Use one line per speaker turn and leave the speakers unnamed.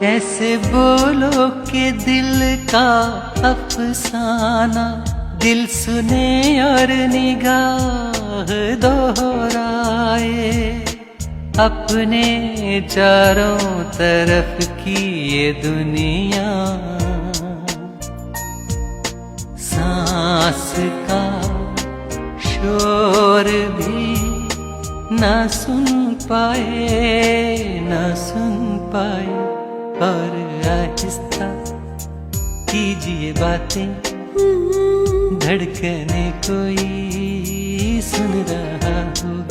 कैसे बोलो कि दिल का अफसाना, दिल सुने और निगाह दोहराए। अपने चारों तरफ की ये दुनिया सांस का शोर भी ना सुन पाए, ना सुन पाए। और आहिस्ता कीजिए बातें, धड़कने कोई सुन रहा हो।